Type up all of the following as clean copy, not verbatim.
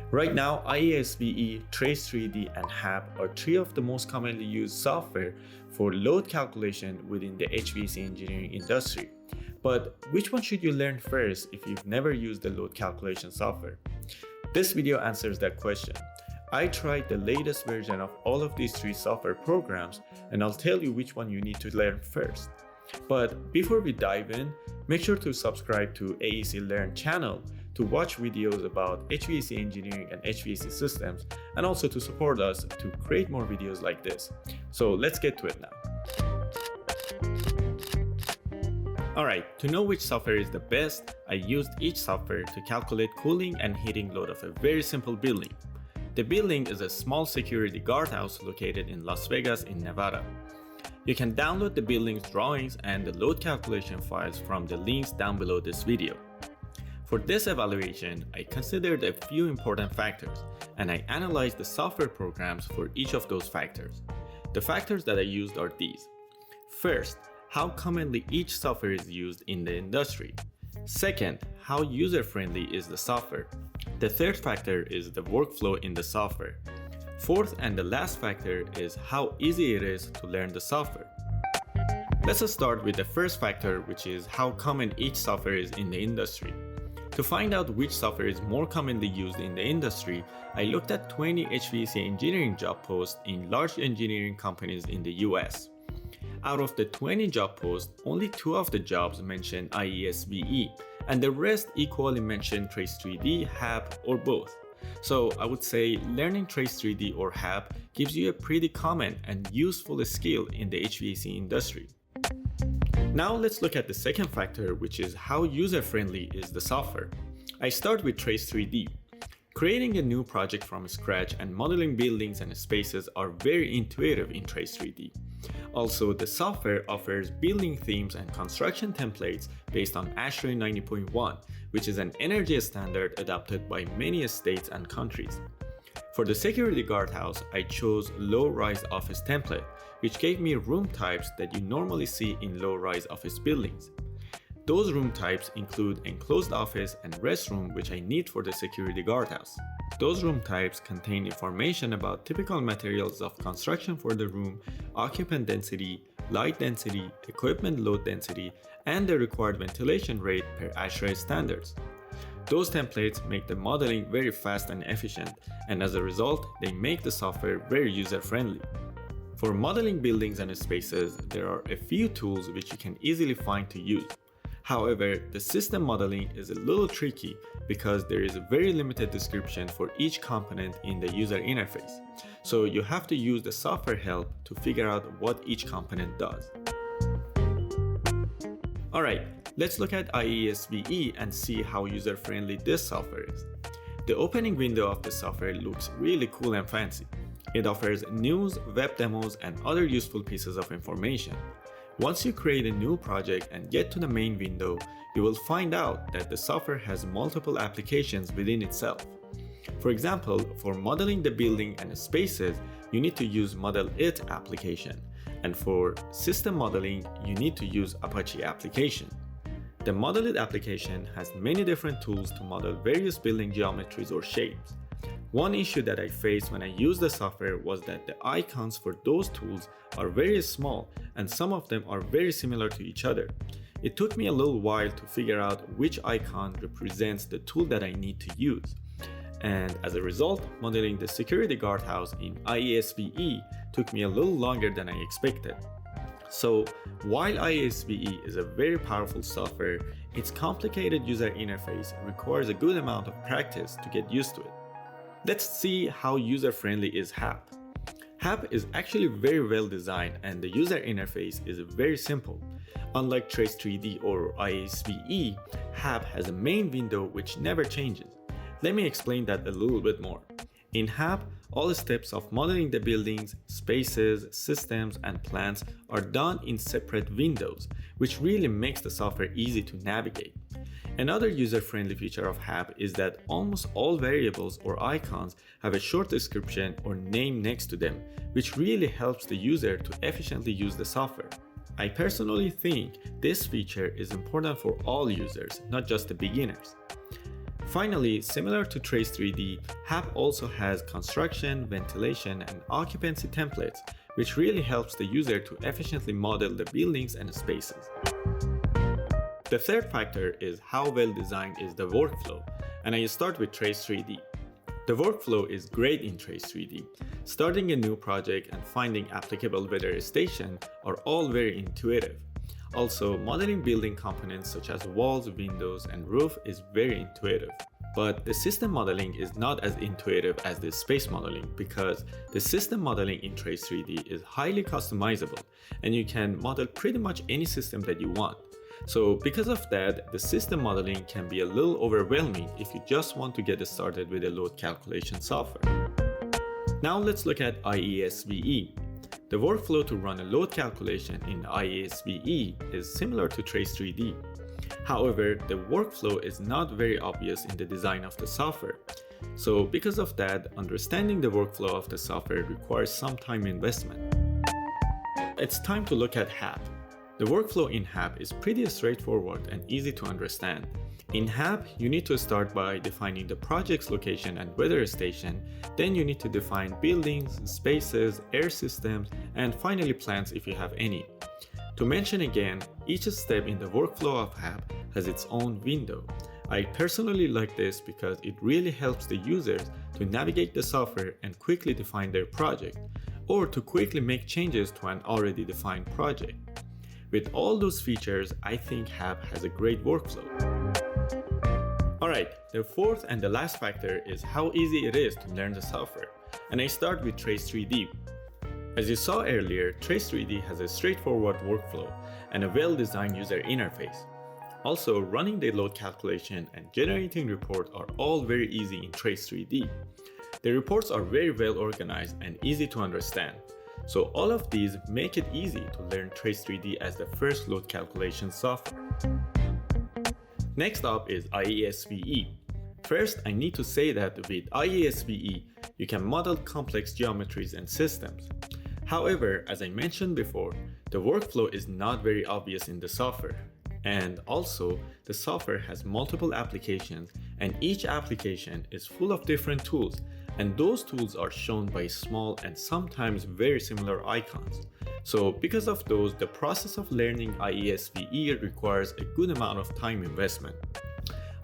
Right now, IESVE, Trace3D, and HAP are three of the most commonly used software for load calculation within the HVAC engineering industry. But which one should you learn first if you've never used the load calculation software? This video answers that question. I tried the latest version of all of these three software programs, and I'll tell you which one you need to learn first. But before we dive in, make sure to subscribe to AEC Learn channel to watch videos about HVAC engineering and HVAC systems, and also to support us to create more videos like this. So let's get to it now. Alright, to know which software is the best, I used each software to calculate cooling and heating load of a very simple building. The building is a small security guardhouse located in Las Vegas in Nevada. You can download the building's drawings and the load calculation files from the links down below this video. For this evaluation, I considered a few important factors, and I analyzed the software programs for each of those factors. The factors that I used are these. First, how commonly each software is used in the industry. Second, how user-friendly is the software. The third factor is the workflow in the software. Fourth and the last factor is how easy it is to learn the software. Let's start with the first factor, which is how common each software is in the industry. To find out which software is more commonly used in the industry, I looked at 20 HVAC engineering job posts in large engineering companies in the US. Out of the 20 job posts, only 2 of the jobs mention IESVE, and the rest equally mention Trace3D, HAP, or both. So I would say learning Trace3D or HAP gives you a pretty common and useful skill in the HVAC industry. Now let's look at the second factor, which is how user-friendly is the software. I start with Trace3D. Creating a new project from scratch and modeling buildings and spaces are very intuitive in Trace3D. Also, the software offers building themes and construction templates based on ASHRAE 90.1, which is an energy standard adopted by many states and countries. For the security guardhouse, I chose low-rise office template, which gave me room types that you normally see in low-rise office buildings. Those room types include enclosed office and restroom, which I need for the security guardhouse. Those room types contain information about typical materials of construction for the room, occupant density, light density, equipment load density, and the required ventilation rate per ASHRAE standards. Those templates make the modeling very fast and efficient, and as a result, they make the software very user-friendly. For modeling buildings and spaces, there are a few tools which you can easily find to use. However, the system modeling is a little tricky because there is a very limited description for each component in the user interface. So you have to use the software help to figure out what each component does. Alright, let's look at IESVE and see how user-friendly this software is. The opening window of the software looks really cool and fancy. It offers news, web demos, and other useful pieces of information. Once you create a new project and get to the main window, you will find out that the software has multiple applications within itself. For example, for modeling the building and spaces, you need to use Model It application, and for system modeling, you need to use Apache application. The Model It application has many different tools to model various building geometries or shapes. One issue that I faced when I used the software was that the icons for those tools are very small and some of them are very similar to each other. It took me a little while to figure out which icon represents the tool that I need to use. And as a result, modeling the security guardhouse in IESVE took me a little longer than I expected. So, while IESVE is a very powerful software, its complicated user interface requires a good amount of practice to get used to it. Let's see how user-friendly is HAP. HAP is actually very well designed and the user interface is very simple. Unlike Trace3D or IESVE, HAP has a main window which never changes. Let me explain that a little bit more. In HAP, all steps of modeling the buildings, spaces, systems, and plants are done in separate windows, which really makes the software easy to navigate. Another user-friendly feature of HAP is that almost all variables or icons have a short description or name next to them, which really helps the user to efficiently use the software. I personally think this feature is important for all users, not just the beginners. Finally, similar to Trace 3D, HAP also has construction, ventilation, and occupancy templates, which really helps the user to efficiently model the buildings and spaces. The third factor is how well designed is the workflow, and I start with Trace 3D. The workflow is great in Trace 3D. Starting a new project and finding applicable weather station are all very intuitive. Also, modeling building components such as walls, windows, and roof is very intuitive. But the system modeling is not as intuitive as the space modeling because the system modeling in Trace 3D is highly customizable and you can model pretty much any system that you want. So because of that, the system modeling can be a little overwhelming if you just want to get started with a load calculation software. Now let's look at IESVE. The workflow to run a load calculation in IESVE is similar to Trace 3D. However, the workflow is not very obvious in the design of the software. So because of that, understanding the workflow of the software requires some time investment. It's time to look at HAP. The workflow in HAP is pretty straightforward and easy to understand. In HAP, you need to start by defining the project's location and weather station, then you need to define buildings, spaces, air systems, and finally plants if you have any. To mention again, each step in the workflow of HAP has its own window. I personally like this because it really helps the users to navigate the software and quickly define their project, or to quickly make changes to an already defined project. With all those features, I think HAP has a great workflow. Alright, the fourth and the last factor is how easy it is to learn the software, and I start with Trace 3D. As you saw earlier, Trace 3D has a straightforward workflow and a well-designed user interface. Also, running the load calculation and generating reports are all very easy in Trace 3D. The reports are very well organized and easy to understand. So all of these make it easy to learn Trace 3D as the first load calculation software. Next up is IESVE. First, I need to say that with IESVE, you can model complex geometries and systems. However, as I mentioned before, the workflow is not very obvious in the software. And also, the software has multiple applications and each application is full of different tools, and those tools are shown by small and sometimes very similar icons. So because of those, the process of learning IESVE requires a good amount of time investment.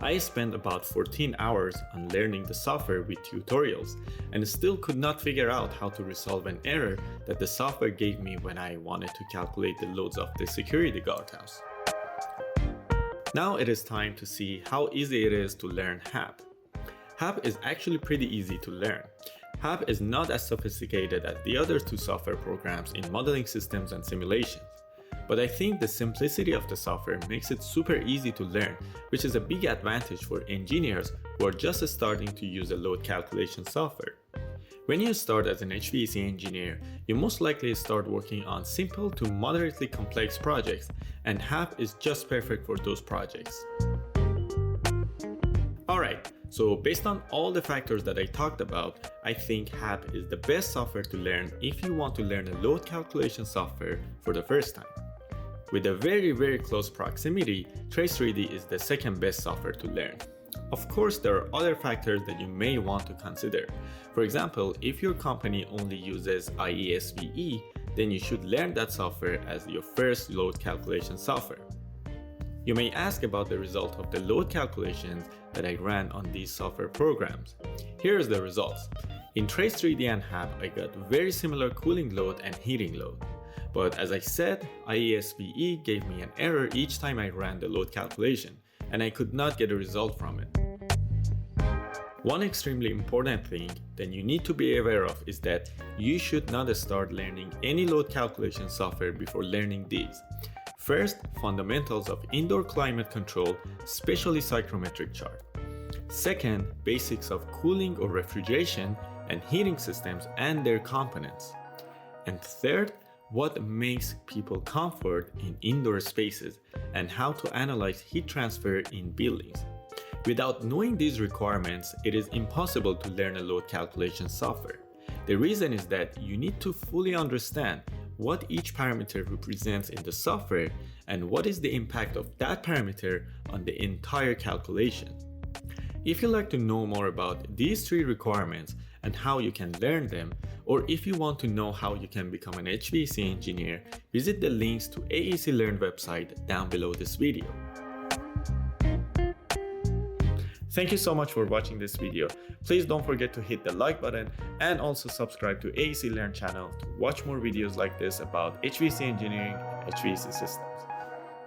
I spent about 14 hours on learning the software with tutorials and still could not figure out how to resolve an error that the software gave me when I wanted to calculate the loads of the security guardhouse. Now it is time to see how easy it is to learn HAP. HAP is actually pretty easy to learn. HAP is not as sophisticated as the other two software programs in modeling systems and simulations. But I think the simplicity of the software makes it super easy to learn, which is a big advantage for engineers who are just starting to use a load calculation software. When you start as an HVAC engineer, you most likely start working on simple to moderately complex projects, and HAP is just perfect for those projects. Alright, so based on all the factors that I talked about, I think HAP is the best software to learn if you want to learn a load calculation software for the first time. With a very close proximity, Trace 3D is the second best software to learn. Of course, there are other factors that you may want to consider. For example, if your company only uses IESVE, then you should learn that software as your first load calculation software. You may ask about the result of the load calculations that I ran on these software programs. Here's the results. In Trace 3D and HAP, I got very similar cooling load and heating load. But as I said, IESVE gave me an error each time I ran the load calculation, and I could not get a result from it. One extremely important thing that you need to be aware of is that you should not start learning any load calculation software before learning these. First, fundamentals of indoor climate control, especially psychrometric chart. Second, basics of cooling or refrigeration and heating systems and their components. And third, what makes people comfort in indoor spaces and how to analyze heat transfer in buildings. Without knowing these requirements, it is impossible to learn a load calculation software. The reason is that you need to fully understand what each parameter represents in the software and what is the impact of that parameter on the entire calculation. If you'd like to know more about these 3 requirements and how you can learn them, or if you want to know how you can become an HVAC engineer, visit the links to AEC Learn website down below this video. Thank you so much for watching this video. Please don't forget to hit the like button and also subscribe to AEC Learn channel to watch more videos like this about HVAC engineering and HVAC systems.